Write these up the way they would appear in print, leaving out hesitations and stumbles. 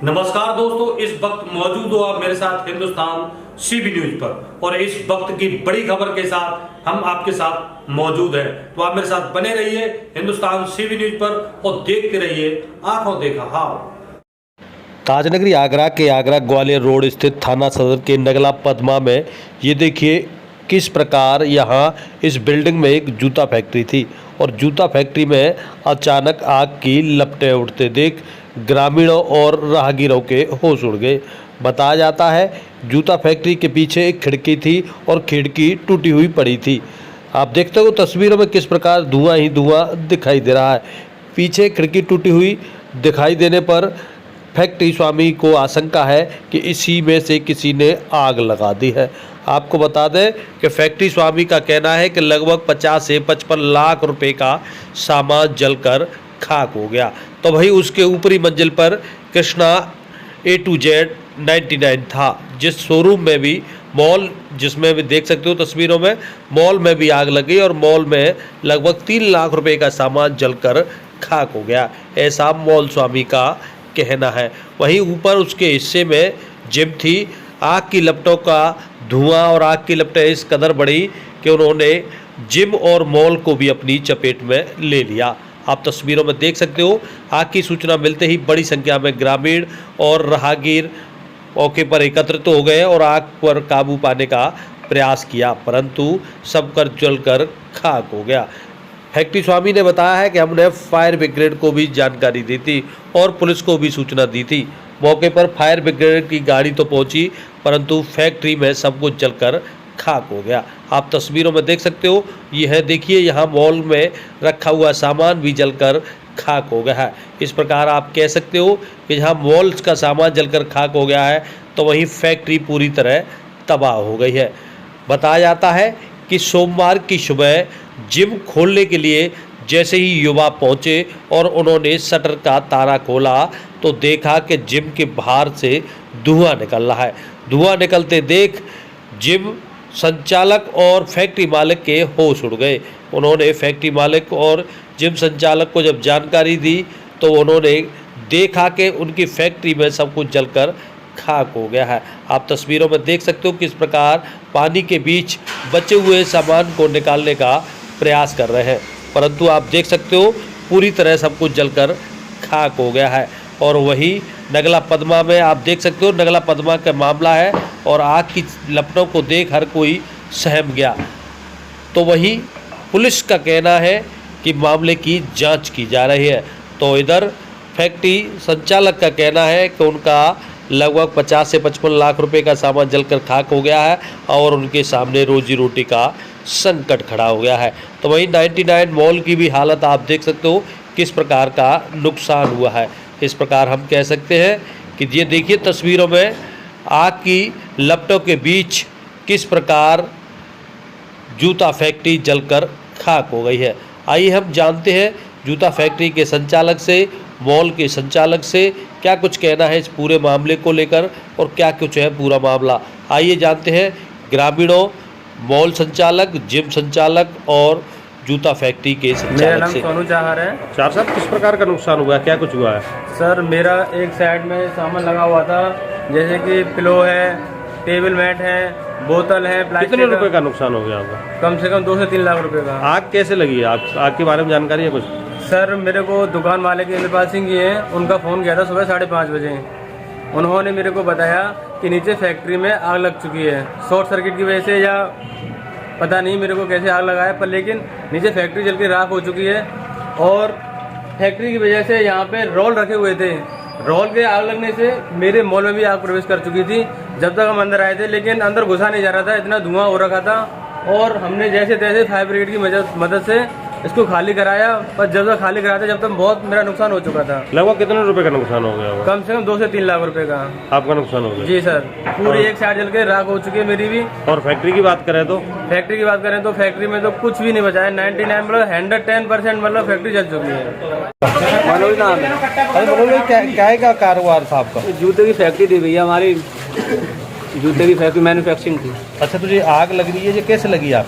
नमस्कार दोस्तों, इस वक्त मौजूद हो आप मेरे साथ हिंदुस्तान सीबी न्यूज पर और इस वक्त की बड़ी खबर के साथ हम आपके साथ मौजूद हैं। तो आप मेरे साथ बने रहिए हिंदुस्तान सीबी न्यूज पर और देखते रहिए आंखों देखा हाल। ताजनगरी आगरा के आगरा ग्वालियर रोड स्थित थाना सदर के नगला पदमा में ये देखिए किस प्रकार यहाँ इस बिल्डिंग में एक जूता फैक्ट्री थी और जूता फैक्ट्री में अचानक आग की लपटें उठते देख ग्रामीणों और राहगीरों के होश उड़ गए। बताया जाता है जूता फैक्ट्री के पीछे एक खिड़की थी और खिड़की टूटी हुई पड़ी थी। आप देखते हो तस्वीरों में किस प्रकार धुआं ही धुआं दिखाई दे रहा है। पीछे खिड़की टूटी हुई दिखाई देने पर फैक्ट्री स्वामी को आशंका है कि इसी में से किसी ने आग लगा दी है। आपको बता दें कि फैक्ट्री स्वामी का कहना है कि लगभग 50 से 55 लाख रुपए का सामान जलकर खाक हो गया। तो वही उसके ऊपरी मंजिल पर कृष्णा A to Z 99 था, जिस शोरूम में भी मॉल, जिसमें भी देख सकते हो तस्वीरों में, मॉल में भी आग लगी और मॉल में लगभग 3 लाख रुपए का सामान जलकर खाक हो गया, ऐसा मॉल स्वामी का कहना है। वहीं ऊपर उसके हिस्से में जिम थी। आग की लपटों का धुआं और आग की लपटें इस कदर बढ़ी कि उन्होंने जिम और मॉल को भी अपनी चपेट में ले लिया। आप तस्वीरों में देख सकते हो आग की सूचना मिलते ही बड़ी संख्या में ग्रामीण और राहगीर मौके पर एकत्रित हो गए और आग पर काबू पाने का प्रयास किया, परंतु सब कर जलकर खाक हो गया। फैक्ट्री स्वामी ने बताया है कि हमने फायर ब्रिगेड को भी जानकारी दी थी और पुलिस को भी सूचना दी थी। मौके पर फायर ब्रिगेड की गाड़ी तो पहुंची, परंतु फैक्ट्री में सब कुछ जलकर खाक हो गया। आप तस्वीरों में देख सकते हो, यह देखिए यहाँ मॉल में रखा हुआ सामान भी जलकर खाक हो गया है। इस प्रकार आप कह सकते हो कि जहाँ मॉल्स का सामान जलकर खाक हो गया है तो वहीं फैक्ट्री पूरी तरह तबाह हो गई है। बताया जाता है कि सोमवार की सुबह जिम खोलने के लिए जैसे ही युवा पहुंचे और उन्होंने शटर का ताला खोला तो देखा कि जिम के बाहर से धुआं निकल रहा है। धुआं निकलते देख जिम संचालक और फैक्ट्री मालिक के होश उड़ गए। उन्होंने फैक्ट्री मालिक और जिम संचालक को जब जानकारी दी तो उन्होंने देखा कि उनकी फैक्ट्री में सब कुछ जलकर खाक हो गया है। आप तस्वीरों में देख सकते हो किस प्रकार पानी के बीच बचे हुए सामान को निकालने का प्रयास कर रहे हैं, परंतु आप देख सकते हो पूरी तरह सब कुछ जलकर खाक हो गया है। और वही नगला पदमा में आप देख सकते हो नगला पदमा का मामला है और आग की लपटों को देख हर कोई सहम गया। तो वही पुलिस का कहना है कि मामले की जांच की जा रही है। तो इधर फैक्ट्री संचालक का कहना है कि उनका लगभग 50 से 55 लाख रुपए का सामान जलकर खाक हो गया है और उनके सामने रोजी रोटी का संकट खड़ा हो गया है। तो वहीं 99 मॉल की भी हालत आप देख सकते हो किस प्रकार का नुकसान हुआ है। इस प्रकार हम कह सकते हैं कि ये देखिए तस्वीरों में आग की लपटों के बीच किस प्रकार जूता फैक्ट्री जलकर खाक हो गई है। आइए हम जानते हैं जूता फैक्ट्री के संचालक से, मॉल के संचालक से क्या कुछ कहना है इस पूरे मामले को लेकर और क्या कुछ है पूरा मामला। आइए जानते हैं ग्रामीणों, मॉल संचालक, जिम संचालक और जूता फैक्ट्री के संचालक से। मेरा नाम सोनू चाहर है। चार साहब, किस प्रकार का नुकसान हुआ है, क्या कुछ हुआ है? सर, मेरा एक साइड में सामान लगा हुआ था, जैसे कि पिलो है, टेबल मैट है, बोतल है, प्लास्टिक। कितने रुपए का नुकसान हो गया आपका? कम से कम 2 से 3 लाख रुपए का। आग कैसे लगी है? आग के बारे में जानकारी है कुछ? सर, मेरे को दुकान मालिक इंद्रपाल सिंह जी हैं, उनका फ़ोन किया था सुबह 5:30 बजे। उन्होंने मेरे को बताया कि नीचे फैक्ट्री में आग लग चुकी है, शॉर्ट सर्किट की वजह से या पता नहीं मेरे को कैसे आग लगा है, पर लेकिन नीचे फैक्ट्री जल के राख हो चुकी है। और फैक्ट्री की वजह से यहाँ पे रोल रखे हुए थे, रोल के आग लगने से मेरे मॉल में भी आग प्रवेश कर चुकी थी जब तक हम अंदर आए थे, लेकिन अंदर घुसा नहीं जा रहा था, इतना धुआं हो रखा था। और हमने जैसे तैसे फायर ब्रिगेड की मदद से इसको खाली कराया, पर जब तक खाली कराते जब तक बहुत मेरा नुकसान हो चुका था। लगभग कितने रुपए का नुकसान हो गया? कम से कम 2 से 3 लाख रुपए का आपका नुकसान हो गया? जी सर, पूरी एक साइड जल के राख हो चुकी है मेरी भी। और फैक्ट्री की बात करें तो? फैक्ट्री की बात करें तो फैक्ट्री में तो कुछ भी नहीं बचा है। 99 मतलब 110% मतलब फैक्ट्री जल चुकी है। मनोज नाम है। अरे मनोज, क्या का कारोबार था आपका? जूते की फैक्ट्री थी भैया हमारी, जूते की फैक्ट्री मैन्युफैक्चरिंग थी। अच्छा, तुझे आग लग रही है, ये कैसे लगी आप?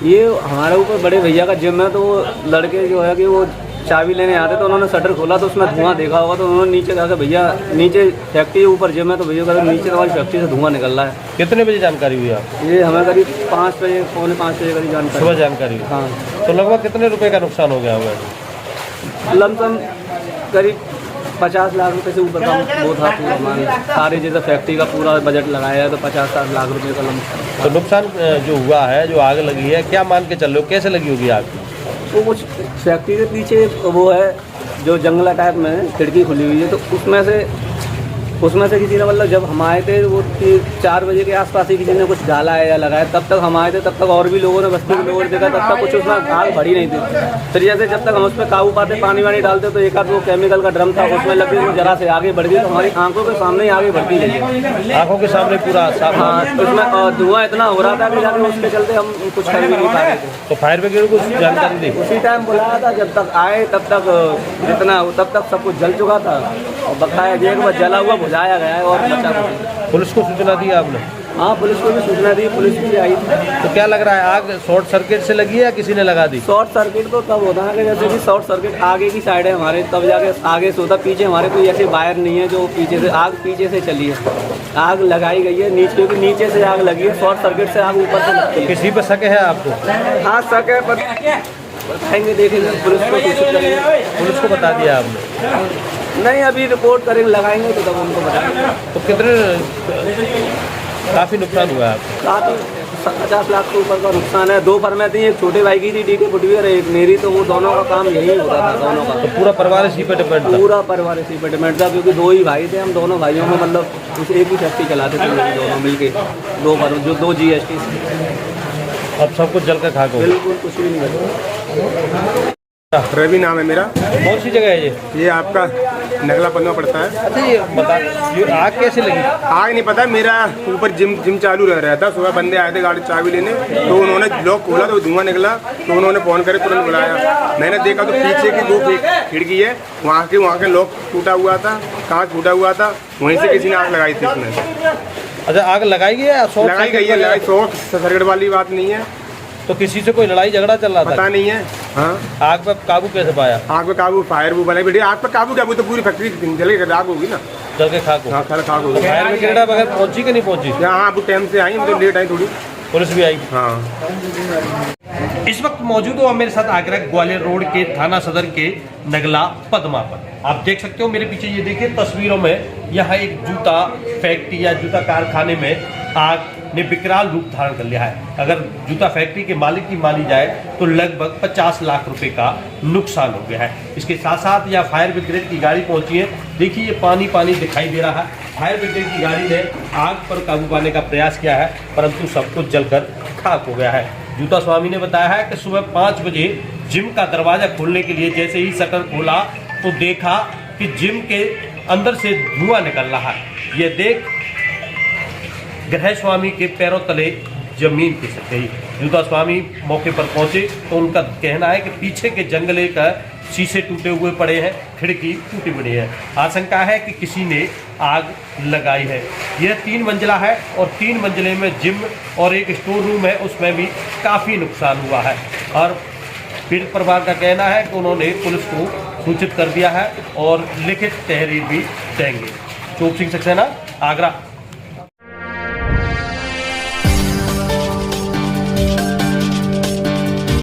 ये हमारे ऊपर बड़े भैया का जिम है, तो वो लड़के जो है कि वो चाबी लेने आते तो उन्होंने शटर खोला तो उसमें धुआं देखा होगा, तो उन्होंने नीचे कहा कि भैया नीचे फैक्ट्री ऊपर जिम है, तो भैया कहा नीचे तुम्हारी फैक्ट्री से धुआं निकल रहा है। कितने बजे जानकारी हुई आपको? ये हमें करीब 5 बजे, पौने 5 बजे करीब जानकारी। सुबह जानकारी हुई। हाँ, तो लगभग कितने रुपए का नुकसान हो गया होगा? लमसम करीब 50 लाख रुपए से ऊपर का वो था पूरा मान, सारे जैसे फैक्ट्री का पूरा बजट लगाया है तो 50-60 लाख रुपए का लमसम। तो नुकसान जो हुआ है, जो आग लगी है, क्या मान के चल रहे हो, कैसे लगी होगी आग? तो कुछ फैक्ट्री के पीछे वो है जो जंगला टाइप में खिड़की खुली हुई है, तो उसमें से किसी ने मतलब जब हम आए थे वो 4 बजे के आसपास ही किसी ने कुछ डाला है या लगाया, तब तक हम आए थे, तब तक और भी लोगों ने, बस्ती के लोगों ने देखा, तब तक कुछ उसमें आग बढ़ी नहीं थी। फिर जैसे जब तक हम उस पर काबू पाते, पानी वानी डालते, तो एक आध वो केमिकल का ड्रम था उसमें लग गई, जरा से आगे बढ़ गई, तो हमारी आंखों के सामने ही आगे बढ़ती गई, आंखों के सामने पूरा साफ। हाँ, उसमें धुआं इतना हो रहा था कि जाके उसके चलते हम कुछ कर भी नहीं पा रहे थे। तो फायर ब्रिगेड को जानकारी दी? उसी टाइम बुलाया था, जब तक आए तब तक जितना तब तक सब कुछ जल चुका था, और बकाया एक बार जला हुआ बुझाया गया है और बचा कुछ। पुलिस को सूचना दी आपने? हाँ, पुलिस को भी सूचना दी, पुलिस भी आई थी। तो क्या लग रहा है, आग शॉर्ट सर्किट से लगी है या किसी ने लगा दी? शॉर्ट सर्किट तो तब होता है कि जैसे कि शॉर्ट सर्किट आगे की साइड है हमारे, तब जाके आगे से होता, पीछे हमारे कोई ऐसे वायर नहीं है जो पीछे से, आग पीछे से चली है, आग लगाई गई है नीचे, क्योंकि नीचे से आग लगी है, शॉर्ट सर्किट से आग ऊपर से लगती है। किसी पर शक है आपको? हाँ, शक है, पर बताएंगे, देखेंगे, पुलिस को सूचित करेंगे। पुलिस को बता दिया आपने? नहीं, अभी रिपोर्ट करेंगे, लगाएंगे तो तब उनको बताएंगे। तो कितने, काफ़ी नुकसान हुआ है आपको? काफ़ी 50 लाख से ऊपर का नुकसान है। 2 फर्में थी, एक छोटे भाई की थी डीके फुटवी और एक मेरी, तो वो दोनों का काम यही होता था, दोनों का। तो पूरा परिवार इसी पे डिपेंड था? पूरा परिवार इसी पे डिपेंड था, क्योंकि 2 ही भाई थे हम, दोनों भाइयों में मतलब एक ही फैक्ट्री चलाते थे दोनों मिलके, 2 फर्म जो 2 GST। अब सब कुछ जल कर खाक हो गया? बिल्कुल कुछ भी नहीं बचा। रवि नाम है मेरा। कौन सी जगह है ये? ये आपका नगला पन्ना पड़ता है। अच्छा, ये बता, ये आग कैसे लगी? आग नहीं पता, मेरा ऊपर जिम चालू रह रहा था। सुबह बंदे आए थे गाड़ी चाबी लेने, तो उन्होंने लॉक खोला तो धुआं निकला, तो उन्होंने फोन करे, तुरंत बुलाया। मैंने देखा तो पीछे की 2 खिड़की है, वहाँ के लॉक टूटा हुआ था, कांच फूटा हुआ था, वहीं से किसी ने आग लगाई थी उसमें। अच्छा, आग लगाई गई है? लगाई गई है, शॉर्ट सर्किट वाली बात नहीं है। तो किसी से कोई लड़ाई झगड़ा चल रहा था? पता नहीं है। हाँ, आग पर काबू कैसे पाया? आग पे काबू, फायर वो बनाई बेटी, आग पे काबू क्या, वो तो पूरी फैक्ट्री जलेगी, आग होगी ना, जल के खाक हो। हाँ, खाक होगी। फायर ब्रिगेड बगैर पहुंची कि नहीं पहुंची? यहाँ अब टाइम से आई, मतलब लेट आई थोड़ी। पुलिस भी आई? हाँ। इस वक्त मौजूद हो मेरे साथ आगरा ग्वालियर रोड के थाना सदर के नगला पद्मा पर। आप देख सकते हो मेरे पीछे, ये देखिए तस्वीरों में, यहाँ एक जूता फैक्ट्री या जूता कारखाने में आग ने विकराल रूप धारण कर लिया है। अगर जूता फैक्ट्री के मालिक की मानी जाए तो लगभग 50 लाख रुपए का नुकसान हो गया है। इसके साथ साथ यहाँ फायर ब्रिगेड की गाड़ी पहुंची है। देखिए ये पानी दिखाई दे रहा है। फायर ब्रिगेड की गाड़ी ने आग पर काबू पाने का प्रयास किया है, परंतु सब कुछ जलकर खाक हो गया है। जूता स्वामी ने बताया है कि सुबह 5 बजे जिम का दरवाजा खोलने के लिए जैसे ही शटर खोला तो देखा कि जिम के अंदर से धुआं निकल रहा है। ये देख ग्रह स्वामी के पैरों तले जमीन खिसक गई। जूता स्वामी मौके पर पहुंचे तो उनका कहना है कि पीछे के जंगले का शीशे टूटे हुए पड़े हैं, खिड़की टूटी पड़ी है। आशंका है कि किसी ने आग लगाई है। यह 3 मंजिला है और 3 मंजिले में जिम और एक स्टोर रूम है, उसमें भी काफ़ी नुकसान हुआ है। और पीड़ित परिवार का कहना है कि उन्होंने पुलिस को सूचित कर दिया है और लिखित तहरीर भी देंगे। चोप सिंह सक्सेना, आगरा।